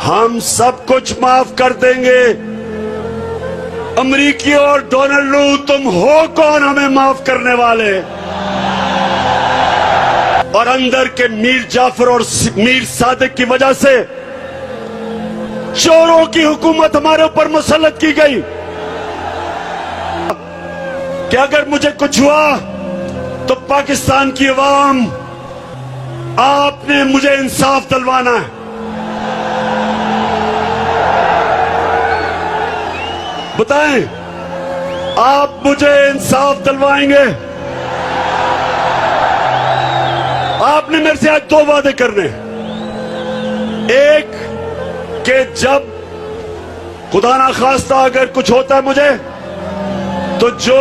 ہم سب کچھ معاف کر دیں گے. امریکی اور ڈونلڈ لو تم ہو کون ہمیں معاف کرنے والے؟ اور اندر کے میر جعفر اور میر صادق کی وجہ سے چوروں کی حکومت ہمارے اوپر مسلط کی گئی کہ اگر مجھے کچھ ہوا تو پاکستان کی عوام، آپ نے مجھے انصاف دلوانا ہے. بتائیں، آپ مجھے انصاف دلوائیں گے؟ آپ نے میرے سے آج 2 وعدے کرنے. ایک کہ جب خدا نخواستہ اگر کچھ ہوتا ہے مجھے، تو جو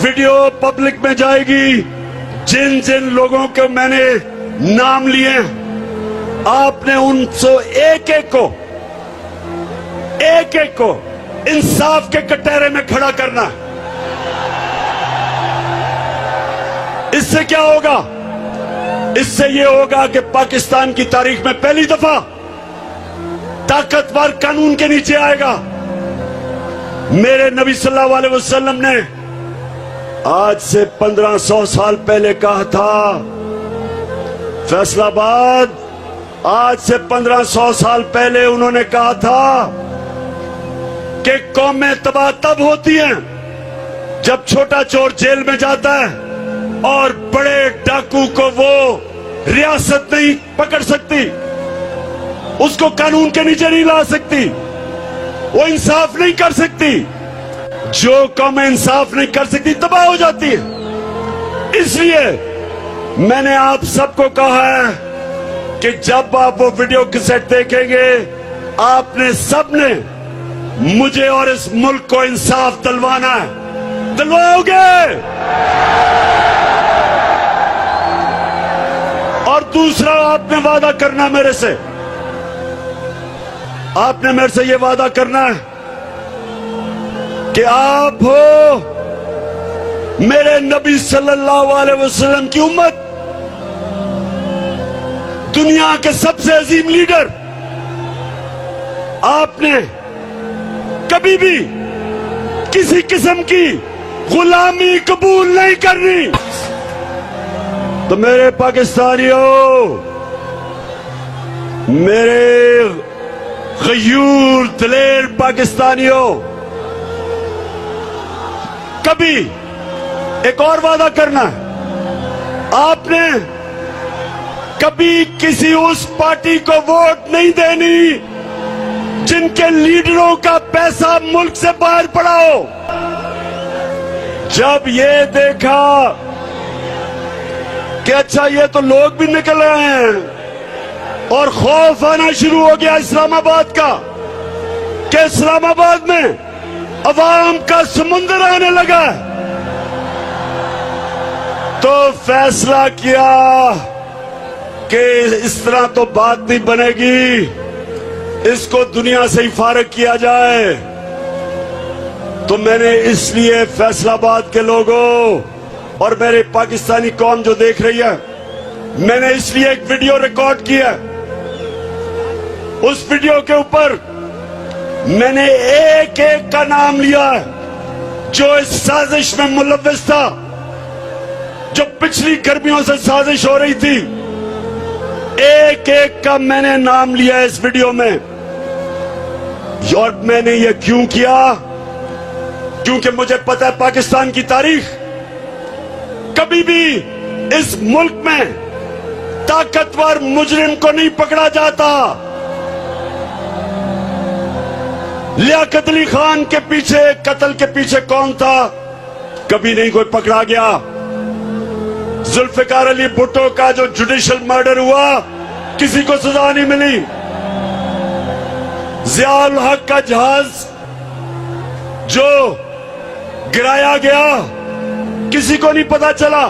ویڈیو پبلک میں جائے گی، جن جن لوگوں کے میں نے نام لیے، آپ نے ان سے ایک ایک کو انصاف کے کٹہرے میں کھڑا کرنا. اس سے کیا ہوگا؟ اس سے یہ ہوگا کہ پاکستان کی تاریخ میں پہلی دفعہ طاقتور قانون کے نیچے آئے گا. میرے نبی صلی اللہ علیہ وسلم نے آج سے 1500 سال پہلے کہا تھا، فیصل آباد آج سے 1500 سال پہلے انہوں نے کہا تھا کہ قومیں تباہ تب ہوتی ہیں جب چھوٹا چور جیل میں جاتا ہے اور بڑے ڈاکو کو وہ ریاست نہیں پکڑ سکتی، اس کو قانون کے نیچے نہیں لا سکتی، وہ انصاف نہیں کر سکتی. جو قومیں انصاف نہیں کر سکتی تباہ ہو جاتی ہے. اس لیے میں نے آپ سب کو کہا ہے کہ جب آپ وہ ویڈیو کیسٹ دیکھیں گے، آپ نے سب نے مجھے اور اس ملک کو انصاف دلوانا ہے. دلواؤ گے؟ اور دوسرا آپ نے وعدہ کرنا میرے سے، آپ نے میرے سے یہ وعدہ کرنا ہے کہ آپ ہو میرے نبی صلی اللہ علیہ وسلم کی امت، دنیا کے سب سے عظیم لیڈر. آپ نے کبھی بھی کسی قسم کی غلامی قبول نہیں کرنی. تو میرے پاکستانیوں، میرے غیور دلیر پاکستانیوں، کبھی ایک اور وعدہ کرنا ہے، آپ نے کبھی کسی اس پارٹی کو ووٹ نہیں دینی جن کے لیڈروں کا پیسہ ملک سے باہر پڑا ہو. جب یہ دیکھا کہ اچھا یہ تو لوگ بھی نکل رہے ہیں، اور خوف آنا شروع ہو گیا اسلام آباد کا کہ اسلام آباد میں عوام کا سمندر آنے لگا، تو فیصلہ کیا کہ اس طرح تو بات نہیں بنے گی، اس کو دنیا سے ہی فارغ کیا جائے. تو میں نے اس لیے فیصل آباد کے لوگوں اور میرے پاکستانی قوم جو دیکھ رہی ہے، میں نے اس لیے ایک ویڈیو ریکارڈ کیا. اس ویڈیو کے اوپر میں نے ایک کا نام لیا ہے جو اس سازش میں ملوث تھا، جو پچھلی گرمیوں سے سازش ہو رہی تھی. ایک کا میں نے نام لیا اس ویڈیو میں. اور میں نے یہ کیوں کیا؟ کیونکہ مجھے پتا ہے پاکستان کی تاریخ کبھی بھی اس ملک میں طاقتور مجرم کو نہیں پکڑا جاتا. لیاقت علی خان کے پیچھے، قتل کے پیچھے کون تھا؟ کبھی نہیں کوئی پکڑا گیا. ذوالفقار علی بھٹو کا جو جوڈیشل مرڈر ہوا، کسی کو سزا نہیں ملی. ضیاء الحق کا جہاز جو گرایا گیا، کسی کو نہیں پتا چلا.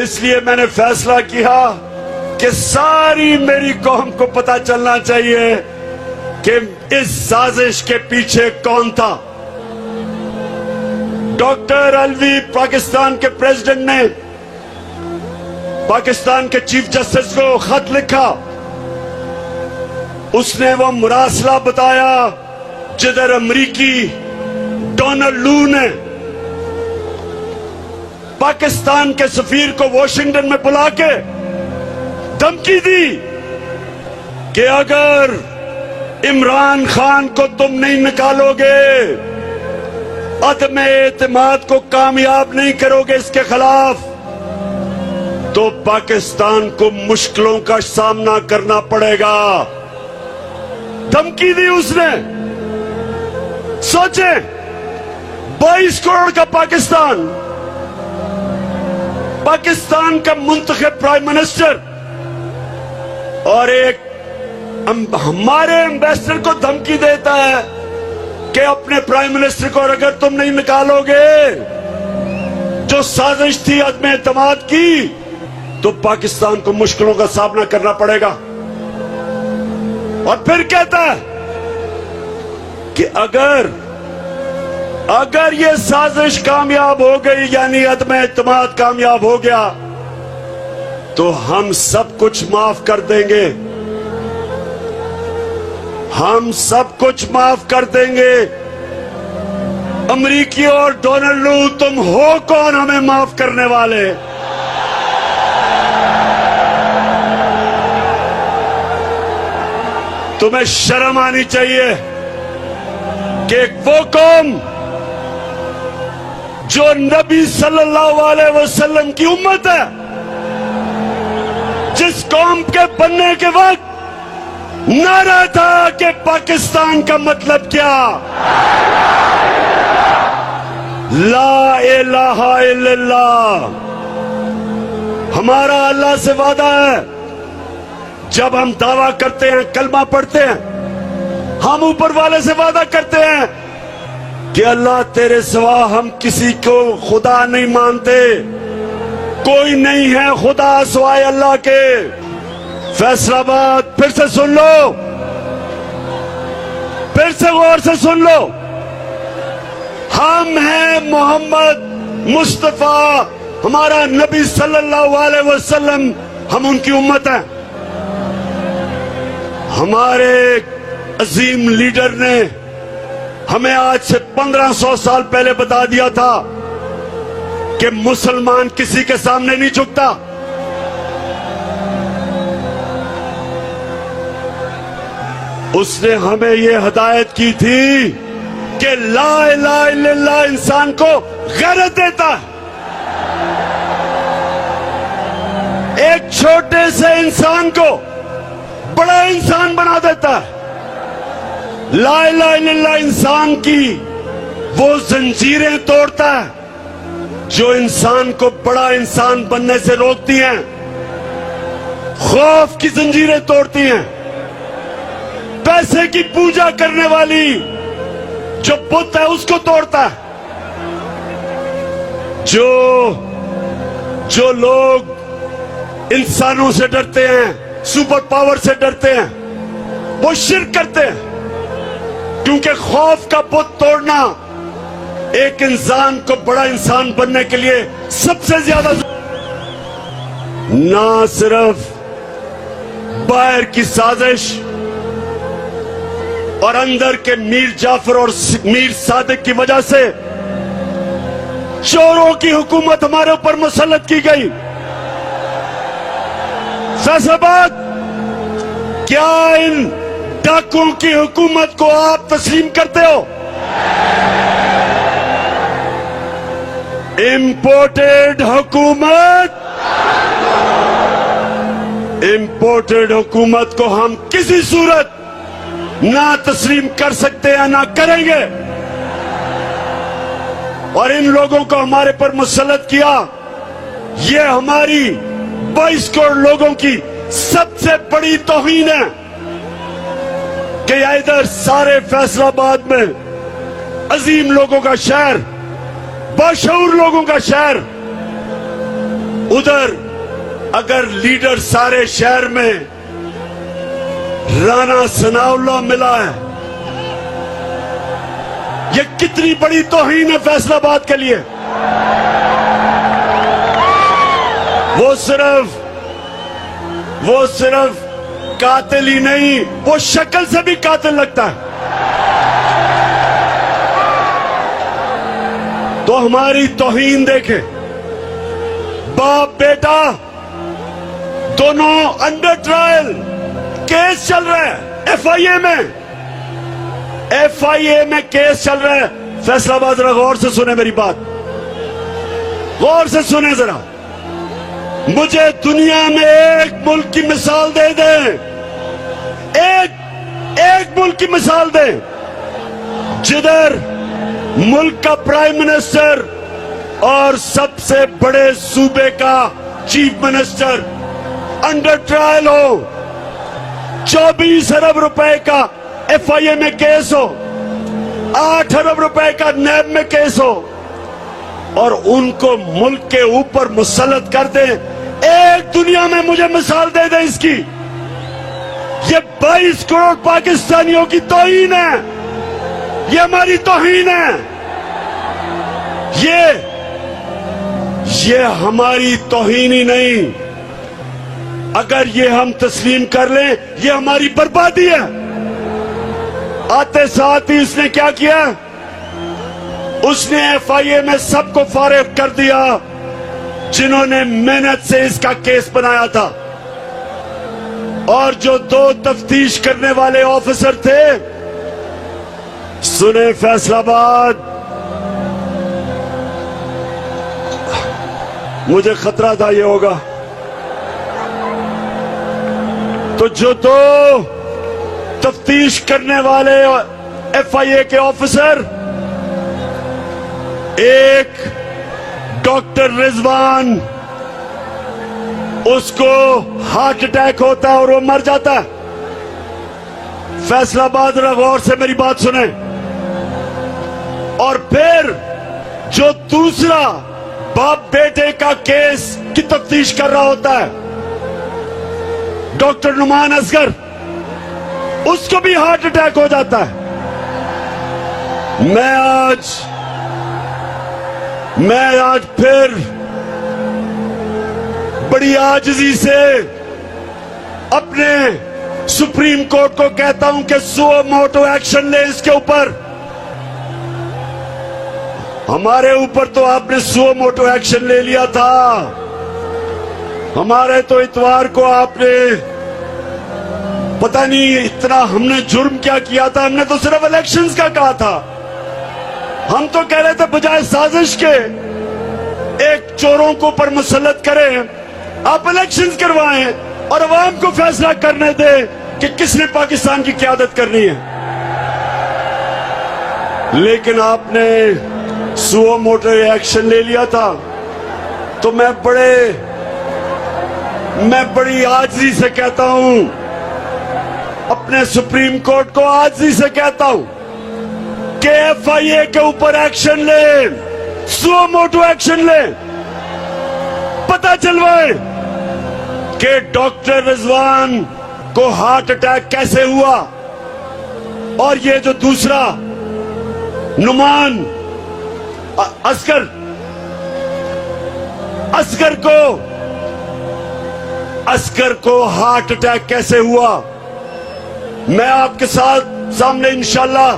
اس لیے میں نے فیصلہ کیا کہ ساری میری قوم کو پتا چلنا چاہیے کہ اس سازش کے پیچھے کون تھا. ڈاکٹر الوی پاکستان کے پریزیڈنٹ نے پاکستان کے چیف جسٹس کو خط لکھا اس نے وہ مراسلہ بتایا جدھر امریکی ڈونلڈ لو نے پاکستان کے سفیر کو واشنگٹن میں بلا کے دھمکی دی کہ اگر عمران خان کو تم نہیں نکالو گے، عدم اعتماد کو کامیاب نہیں کرو گے اس کے خلاف، تو پاکستان کو مشکلوں کا سامنا کرنا پڑے گا۔ دھمکی دی اس نے۔ سوچیں 22 کروڑ کا پاکستان کا منتخب پرائم منسٹر اور ایک ہمارے ایمبیسڈر کو دھمکی دیتا ہے کہ اپنے پرائم منسٹر کو اگر تم نہیں نکالو گے جو سازش تھی عدم اعتماد کی تو پاکستان کو مشکلوں کا سامنا کرنا پڑے گا۔ اور پھر کہتا ہے کہ اگر یہ سازش کامیاب ہو گئی، یعنی عدم اعتماد کامیاب ہو گیا، تو ہم سب کچھ معاف کر دیں گے، ہم سب کچھ معاف کر دیں گے۔ امریکی اور ڈونلڈ لو، تم ہو کون ہمیں معاف کرنے والے؟ تمہیں شرم آنی چاہیے کہ وہ قوم جو نبی صلی اللہ علیہ وسلم کی امت ہے، جس قوم کے بننے کے وقت نعرہ تھا کہ پاکستان کا مطلب کیا؟ لا الہ الا اللہ۔ ہمارا اللہ سے وعدہ ہے، جب ہم دعویٰ کرتے ہیں، کلمہ پڑھتے ہیں، ہم اوپر والے سے وعدہ کرتے ہیں کہ اللہ تیرے سوا ہم کسی کو خدا نہیں مانتے، کوئی نہیں ہے خدا سوائے اللہ کے۔ فیصلہ آباد پھر سے سن لو، پھر سے غور سے سن لو، ہم ہیں محمد مصطفیٰ، ہمارا نبی صلی اللہ علیہ وسلم، ہم ان کی امت ہیں۔ ہمارے عظیم لیڈر نے ہمیں آج سے 1500 سال پہلے بتا دیا تھا کہ مسلمان کسی کے سامنے نہیں جھکتا۔ اس نے ہمیں یہ ہدایت کی تھی کہ لا الہ الا اللہ انسان کو غیرت دیتا ہے، ایک چھوٹے سے انسان کو بڑا انسان بنا دیتا ہے۔ لا الہ الا اللہ انسان کی وہ زنجیریں توڑتا ہے جو انسان کو بڑا انسان بننے سے روکتی ہیں، خوف کی زنجیریں توڑتی ہیں، پیسے کی پوجا کرنے والی جو بت ہے اس کو توڑتا ہے۔ جو لوگ انسانوں سے ڈرتے ہیں، سپر پاور سے ڈرتے ہیں، وہ شرک کرتے ہیں، کیونکہ خوف کا بت توڑنا ایک انسان کو بڑا انسان بننے کے لیے سب سے زیادہ نہ صرف باہر کی سازش اور اندر کے میر جعفر اور میر صادق کی وجہ سے چوروں کی حکومت ہمارے اوپر مسلط کی گئی۔ فیصلہ آباد، کیا ان ڈاکوں کی حکومت کو آپ تسلیم کرتے ہو؟ امپورٹڈ حکومت کو ہم کسی صورت نہ تسلیم کر سکتے ہیں، نہ کریں گے۔ اور ان لوگوں کو ہمارے پر مسلط کیا، یہ ہماری 22 کروڑ لوگوں کی سب سے بڑی توہین ہے کہ ادھر سارے فیصلہ آباد میں عظیم لوگوں کا شہر، باشعور لوگوں کا شہر، ادھر اگر لیڈر سارے شہر میں رانا ثناء اللہ ملا ہے، یہ کتنی بڑی توہین ہے فیصلہ آباد کے لیے۔ وہ صرف قاتل ہی نہیں، وہ شکل سے بھی قاتل لگتا ہے۔ تو ہماری توہین دیکھیں، باپ بیٹا دونوں انڈر ٹرائل، کیس چل رہا ہے ایف آئی اے میں کیس چل رہا ہے۔ فیصلہ آباد ذرا غور سے سنیں میری بات، غور سے سنیں ذرا۔ مجھے دنیا میں ایک ملک کی مثال دے دیں، ایک ملک کی مثال دیں جدھر ملک کا پرائم منسٹر اور سب سے بڑے صوبے کا چیف منسٹر انڈر ٹرائل ہو، 24 ارب روپے کا ایف آئی اے میں کیس ہو، 8 ارب روپے کا نیب میں کیس ہو، اور ان کو ملک کے اوپر مسلط کر دیں۔ ایک دنیا میں مجھے مثال دے دیں اس کی۔ یہ 22 کروڑ پاکستانیوں کی توہین ہے، یہ ہماری توہین ہے، یہ ہماری توہین ہی نہیں۔ اگر یہ ہم تسلیم کر لیں یہ ہماری بربادی ہے۔ آتے ساتھ ہی اس نے کیا کیا؟ اس نے ایف آئی اے میں سب کو فارغ کر دیا جنہوں نے محنت سے اس کا کیس بنایا تھا، اور جو 2 تفتیش کرنے والے آفیسر تھے، سنیں فیصلہ آباد، مجھے خطرہ تھا یہ ہوگا، تو جو 2 تفتیش کرنے والے ایف آئی اے کے آفیسر، ایک ڈاکٹر رضوان، اس کو ہارٹ اٹیک ہوتا ہے اور وہ مر جاتا ہے۔ فیصلہ آباد ذرا غور سے میری بات سنیں۔ اور پھر جو دوسرا باپ بیٹے کا کیس کی تفتیش کر رہا ہوتا ہے، ڈاکٹر نعمان اصغر، اس کو بھی ہارٹ اٹیک ہو جاتا ہے۔ میں آج پھر بڑی عاجزی سے اپنے سپریم کورٹ کو کہتا ہوں کہ سو موٹو ایکشن لے اس کے اوپر۔ ہمارے اوپر تو آپ نے سو موٹو ایکشن لے لیا تھا، ہمارے تو اتوار کو آپ نے پتہ نہیں اتنا ہم نے جرم کیا کیا تھا، ہم نے تو صرف الیکشنز کا کہا تھا۔ ہم تو کہہ رہے تھے بجائے سازش کے ایک چوروں کو پر مسلط کریں، آپ الیکشنز کروائیں اور عوام کو فیصلہ کرنے دیں کہ کس نے پاکستان کی قیادت کرنی ہے۔ لیکن آپ نے سو موٹو ایکشن لے لیا تھا، تو میں بڑی عاجزی سے کہتا ہوں، اپنے سپریم کورٹ کو عاجزی سے کہتا ہوں کہ ایف آئی اے کے اوپر ایکشن لیں، سو موٹو ایکشن لیں، پتہ چلوائیں کہ ڈاکٹر رضوان کو ہارٹ اٹیک کیسے ہوا، اور یہ جو دوسرا نعمان اصغر کو ہارٹ اٹیک کیسے ہوا۔ میں آپ کے ساتھ سامنے انشاءاللہ